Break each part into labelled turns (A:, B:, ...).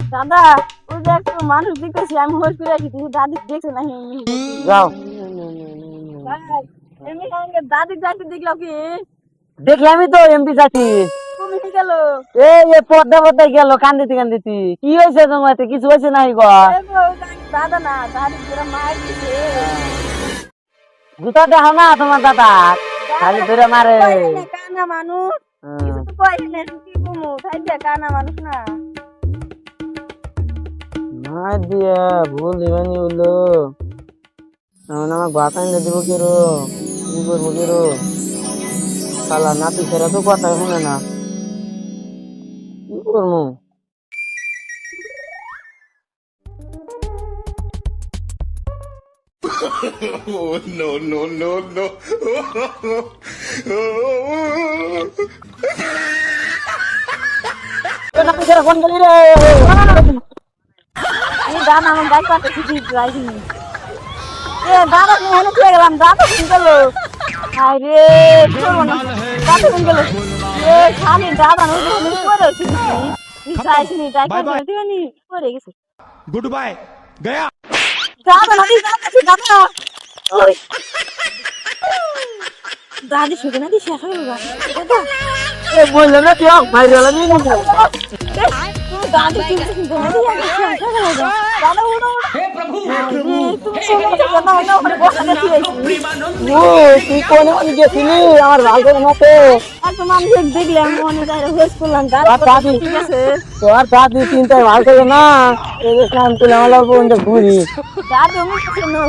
A: দাদা ওই যে একটু মানুষ দেখতেছি আমি হোস করে আসি তুমি দাদি দেখছো না
B: যাও
A: এমনি সঙ্গে দাদি যাইতে দেখলাম কি
B: দেখলামই তো এমপি চাচি
A: তুমি কি গেল
B: এই পর্দা পর্দায় গেল কান্দিতে কান্দিতে কি হয়েছে তোমার কিছু হয়েছে নাই গো
A: দাদা না দাদি পুরো মার দিছে
B: জুতা দেখো না তোমার দাদা খালি ধরে মারে
A: কানা মানুষ কিছু তো কই না কি কমু তাই যে কানা মানুষ না
B: না দিয়া ভুল দিবানি হলো এখন আমার বাতা এনে দিব কি রো কি করবো কি রো শালা নাতি ছেড়া তো কথা শুনে না কি করবো
C: Oh, no, no, no, no.
B: নাতি ছেড়া ফোন করি রে
A: আমি দাদা আমার গাই পাতে শিখি যাইনি দাদা নিয়ে হেনে চলে গেলাম দাদা কোন গেল আরে করবো না দাদা কোন গেল খালি দাদা নতুন করে চাইছিনি তাই করে দিবনি করে গেছে
C: गुड बाय गया
A: দাদা নদী দাদা ওই দাদি শুকে না দি শেষ হয়ে গেল দাদা
B: এ বললে না তুই বাইরে গেল নি
A: দাদি কিন্তু না দি শেষ হয়ে গেল দাদা উড়ো হে প্রভু তুমি সোনা না ওপরে বসে গেছিস
B: ও তুই কোনে কোনে গেছিলি আমার ভালো করে না তো
A: আর তো আমি দেখলাম মনে যায় হোস করলাম
B: দাদি
A: ঠিক আছে
B: তোর দাদি চিন্তায় ভালো করে না এই যে স্নান করলে আমার বন্ধু ঘুরি
A: দাদি আমি শুনো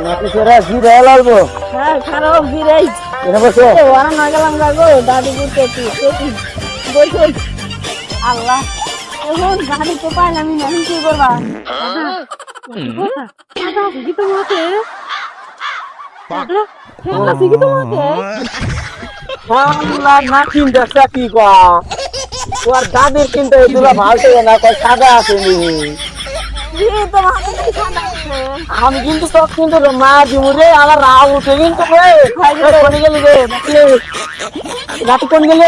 B: নাতি ছেড়া ঘিরে লাগবো
A: হ্যাঁ খারাপ বিরাই
B: এটা বসে
A: ওরা না গেলাম গো দাদি বুঝতে কি বলছো আল্লাহ এখন দাদি তো পাইলাম না কি করবা দাদা কি তোমাকে দাদা কি তোমাকে
B: আল্লাহ না চিন্তা কি কয়া তোর দাদির চিন্তা এগুলো ভালো করে না কয় সাদা আসেনি আমি কিন্তু সব কিন্তু মা দিমুরে আমার রাগ উঠে কিন্তু কোন গেলি রে রাতে কোন গেলে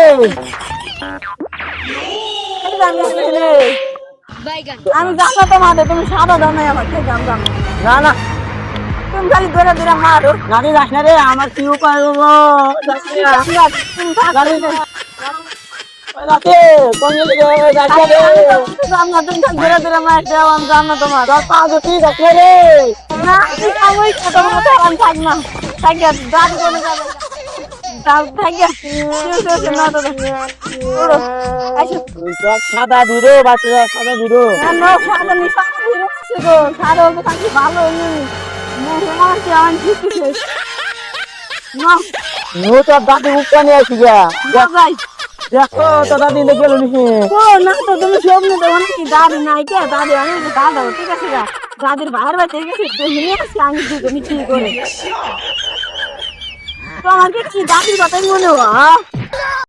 A: আমি জানো তোমাদের তুমি সাদা দাও নাই আমার থেকে জানতাম
B: না না
A: তুমি খালি ধরে ধরে মারো
B: গাড়ি যাস না রে আমার কি উপায় হবো রাতে কোন গেলি রে যাস না রে
A: তুমি ধরে ধরে মার দেও আমি জানো তোমার
B: তোর পা দুটি যাস না রে
A: না আমি তোমার আমি থাক না থাকি দাদি করে যাবে
B: সাদা দিরো বাচ্চা সাদা দিরো তোর দাদি উপা নিয়ে আসি গা দেখো তোর দাদি গেল নিছি
A: না তো তুমি সব নিতে অনেক দাদি নাই কে দাদি অনেক দাদা ঠিক আছে দাদির বাইরে বাইরে গেছে আমি কি করে তোমাকে কি দাদির কথাই মনে হয়